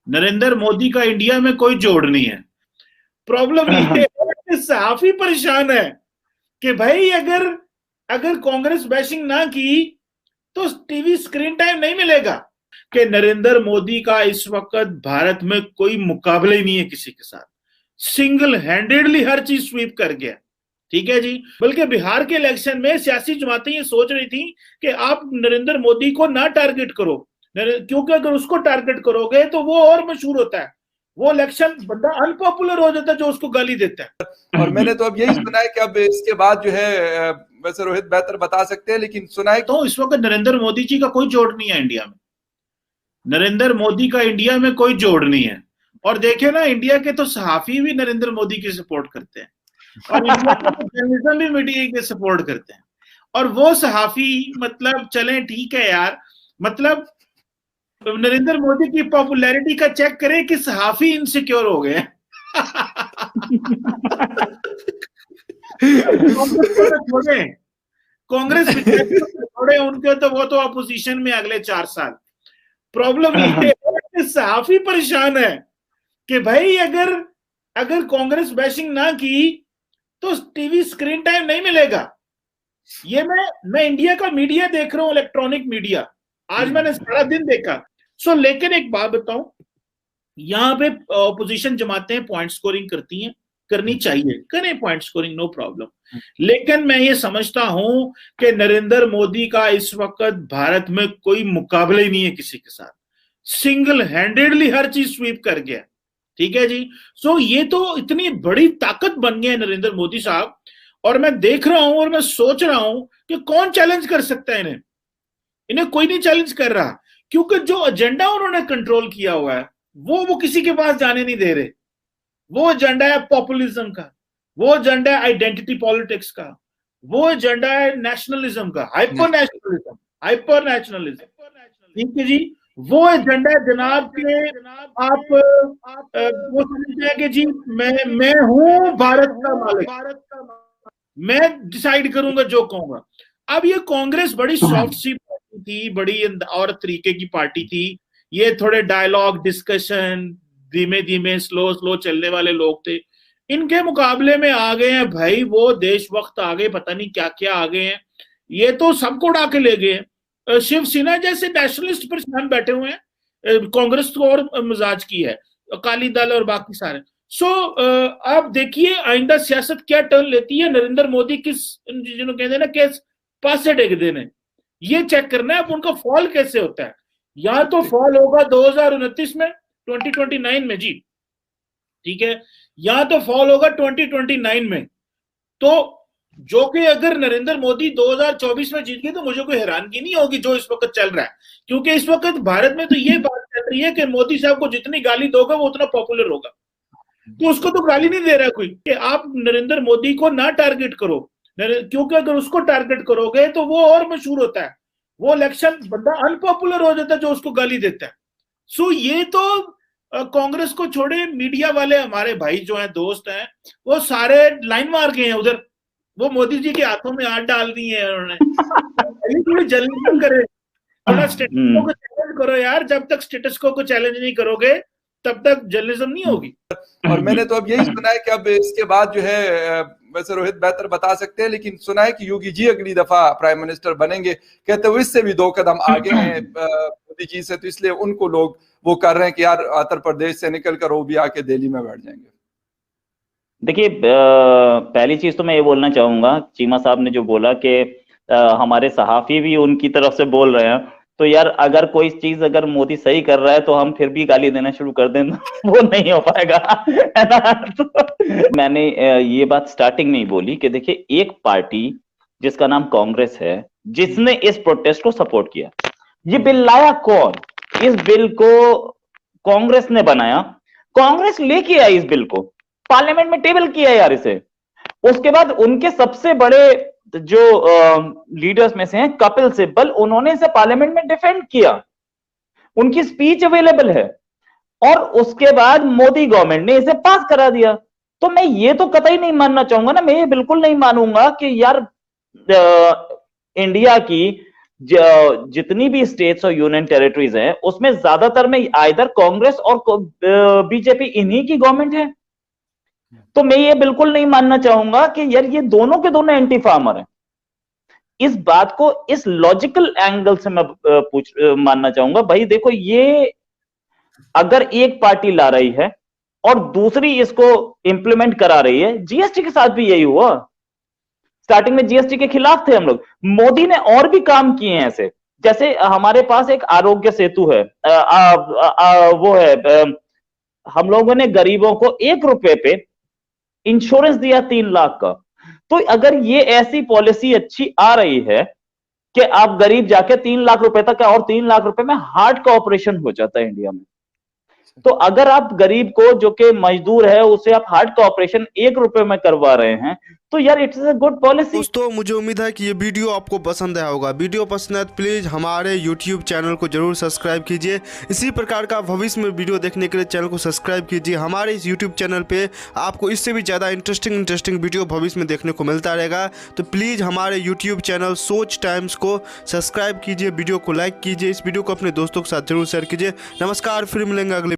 नरेंद्र मोदी का इंडिया में कोई जोड़ नहीं है। प्रॉब्लम ये है कि सहाफी परेशान है कि भाई अगर अगर कांग्रेस बैशिंग ना की तो टीवी स्क्रीन टाइम नहीं मिलेगा। कि नरेंद्र मोदी का इस वक्त भारत में कोई मुकाबला ही नहीं है किसी के साथ, सिंगल हैंडेडली हर चीज स्वीप कर गया। ठीक है जी। बल्कि बिहार के इलेक्शन में सियासी जमातें ये सोच रही थी कि आप नरेंद्र मोदी को ना टारगेट करो, क्योंकि अगर उसको टारगेट करोगे तो वो और मशहूर होता है, वो इलेक्शन बंदा अनपॉपुलर हो जाता है जो उसको गाली देता है। और मैंने तो अब यही सुना है कि अब इसके बाद जो है, वैसे रोहित बेहतर बता सकते हैं, लेकिन सुना है तो इस वक्त नरेंद्र मोदी जी का कोई जोड़ नहीं है इंडिया में। नरेंद्र मोदी का इंडिया में कोई जोड़ नहीं है। और देखे ना, इंडिया के तो सहाफी भी नरेंद्र मोदी की सपोर्ट करते हैं और इंडिया के तो जर्नलिज्म भी मीडिया के सपोर्ट करते हैं। और वो सहाफी मतलब चले ठीक है यार, मतलब नरेंद्र मोदी की पॉपुलैरिटी का चेक करें कि सहाफी इनसिक्योर हो गए। कांग्रेस छोड़े उनके, तो वो तो अपोजिशन में अगले 4 साल। प्रॉब्लम ये है कि सहाफी परेशान है कि भाई अगर अगर कांग्रेस बैशिंग ना की तो टीवी स्क्रीन टाइम नहीं मिलेगा। ये मैं इंडिया का मीडिया देख रहा हूं, इलेक्ट्रॉनिक मीडिया, आज मैंने सारा दिन देखा। लेकिन एक बात बताऊं, यहां पे ऑपोजिशन जमातें पॉइंट स्कोरिंग करती हैं, करनी चाहिए, करें पॉइंट स्कोरिंग, नो प्रॉब्लम। लेकिन मैं ये समझता हूं कि नरेंद्र मोदी का इस वक्त भारत में कोई मुकाबला ही नहीं है किसी के साथ, सिंगल हैंडेडली हर चीज स्वीप कर गया। ठीक है जी। ये तो इतनी बड़ी ताकत बन गए नरेंद्र मोदी साहब। और मैं देख रहा हूं और मैं सोच रहा हूं कि कौन चैलेंज कर सकता है इन्हें। इन्हें कोई नहीं चैलेंज कर रहा, क्योंकि जो एजेंडा उन्होंने कंट्रोल किया हुआ है वो किसी के पास जाने नहीं दे रहे। वो एजेंडा है पॉपुलिज्म का, वो एजेंडा है आइडेंटिटी पॉलिटिक्स का, वो एजेंडा है नेशनलिज्म का, हाइपर नेशनलिज्म। ठीक है जी। वो एजेंडा है जनाब के आप वो समझते हैं कि जी मैं हूं भारत का मालिक, मैं डिसाइड करूंगा जो कहूंगा। अब ये कांग्रेस बड़ी सॉफ्ट सी पार्टी थी, बड़ी और तरीके की पार्टी थी। ये थोड़े डायलॉग डिस्कशन, धीमे धीमे स्लो स्लो चलने वाले लोग थे। इनके मुकाबले में आ गए हैं भाई वो देशभक्त आ गए, पता नहीं क्या क्या आ गए हैं। ये तो सबको उड़ा के ले गए। शिवसेना जैसे नेशनलिस्ट परेशान बैठे हुए हैं, कांग्रेस तो और मिजाज की है, अकाली दल और बाकी सारे। आप देखिए आइंदा सियासत क्या टर्न लेती है, नरेंद्र मोदी किस, जिन्होंने कहते हैं ना, किस पास से टेक देने, ये चेक करना है। अब उनका फॉल कैसे होता है, या तो फॉल होगा 2029 में, 2029 में जी, ठीक है, या तो फॉल होगा 2029 में। तो जो कि अगर नरेंद्र मोदी 2024 में जीत गए तो मुझे कोई हैरानगी नहीं होगी जो इस वक्त चल रहा है, क्योंकि इस वक्त भारत में तो ये बात चल रही है कि मोदी साहब को जितनी गाली दोगे वो उतना पॉपुलर होगा। तो उसको तो गाली नहीं दे रहा कोई कि आप नरेंद्र मोदी को ना टारगेट करो, क्योंकि अगर उसको टारगेट करोगे तो वो और मशहूर होता है, वो इलेक्शन बंदा अनपॉपुलर हो जाता है जो उसको गाली देता है। ये तो कांग्रेस को छोड़े, मीडिया वाले हमारे भाई जो हैं, दोस्त हैं, वो सारे लाइन मार गए हैं उधर, वो मोदी जी के हाथों में हाथ डाल दी है उन्होंने। जर्नलिज्म करे, थोड़ा स्टेटस को चैलेंज करो यार, जब तक स्टेटस को चैलेंज नहीं करोगे तब तक जर्नलिज्म नहीं होगी। और मैंने तो अब यही सुना है कि अब इसके बाद जो है, वैसे रोहित बेहतर बता सकते हैं, लेकिन सुना है कि योगी जी अगली दफा प्राइम मिनिस्टर बनेंगे। कहते हुए इससे भी 2 कदम आगे हैं मोदी जी से, तो इसलिए उनको लोग वो कर रहे हैं कि यार उत्तर प्रदेश से निकलकर वो भी आके दिल्ली में बैठ जाएंगे। देखिए, पहली चीज तो मैं ये बोलना चाहूंगा, चीमा साहब ने जो बोला कि हमारे सहाफी भी उनकी तरफ से बोल रहे हैं, तो यार अगर कोई चीज अगर मोदी सही कर रहा है तो हम फिर भी गाली देना शुरू कर दें वो नहीं हो पाएगा, है ना। तो मैंने ये बात स्टार्टिंग में ही बोली कि देखिए, एक पार्टी जिसका नाम कांग्रेस है, जिसने इस प्रोटेस्ट को सपोर्ट किया, ये बिल लाया कौन? इस बिल को कांग्रेस ने बनाया, कांग्रेस लेके आई इस बिल को, पार्लियामेंट में टेबल किया यार इसे। उसके बाद उनके सबसे बड़े जो लीडर्स में से हैं कपिल सिब्बल, उन्होंने इसे पार्लियामेंट में डिफेंड किया, उनकी स्पीच अवेलेबल है, और उसके बाद मोदी गवर्नमेंट ने इसे पास करा दिया। तो मैं ये तो कतई नहीं मानना चाहूंगा ना, मैं ये बिल्कुल नहीं मानूंगा कि यार इंडिया की जितनी भी स्टेट्स और यूनियन टेरिटरीज हैं उसमें ज्यादातर में आइदर कांग्रेस और बीजेपी इन्हीं की गवर्नमेंट है। तो मैं ये बिल्कुल नहीं मानना चाहूंगा कि यार ये दोनों के दोनों एंटी फार्मर हैं। इस बात को इस लॉजिकल एंगल से मैं मानना चाहूंगा। भाई देखो, ये अगर एक पार्टी ला रही है और दूसरी इसको इंप्लीमेंट करा रही है, जीएसटी के साथ भी यही हुआ। स्टार्टिंग में जीएसटी के खिलाफ थे हम लोग, मोदी ने और भी काम किए हैं ऐसे। जैसे हमारे पास एक आरोग्य सेतु है, वो है, हम लोगों ने गरीबों को 1 रुपए पे इंश्योरेंस दिया 3 लाख का। तो अगर ये ऐसी पॉलिसी अच्छी आ रही है कि आप गरीब जाके 3 लाख रुपए तक, और 3 लाख रुपए में हार्ट का ऑपरेशन हो जाता है इंडिया में, तो अगर आप गरीब को जो कि मजदूर है उसे आप हार्ट का ऑपरेशन 1 रुपए में करवा रहे हैं, तो यार इट्स अ गुड पॉलिसी। दोस्तों, मुझे उम्मीद है कि ये वीडियो आपको पसंद आया होगा। वीडियो पसंद है तो प्लीज़ हमारे YouTube चैनल को जरूर सब्सक्राइब कीजिए। इसी प्रकार का भविष्य में वीडियो देखने के लिए चैनल को सब्सक्राइब कीजिए। हमारे इस YouTube चैनल पे आपको इससे भी ज़्यादा इंटरेस्टिंग वीडियो भविष्य में देखने को मिलता रहेगा। तो प्लीज़ हमारे YouTube चैनल सोच टाइम्स को सब्सक्राइब कीजिए, वीडियो को लाइक कीजिए, इस वीडियो को अपने दोस्तों के साथ जरूर शेयर कीजिए। नमस्कार, फिर मिलेंगे अगले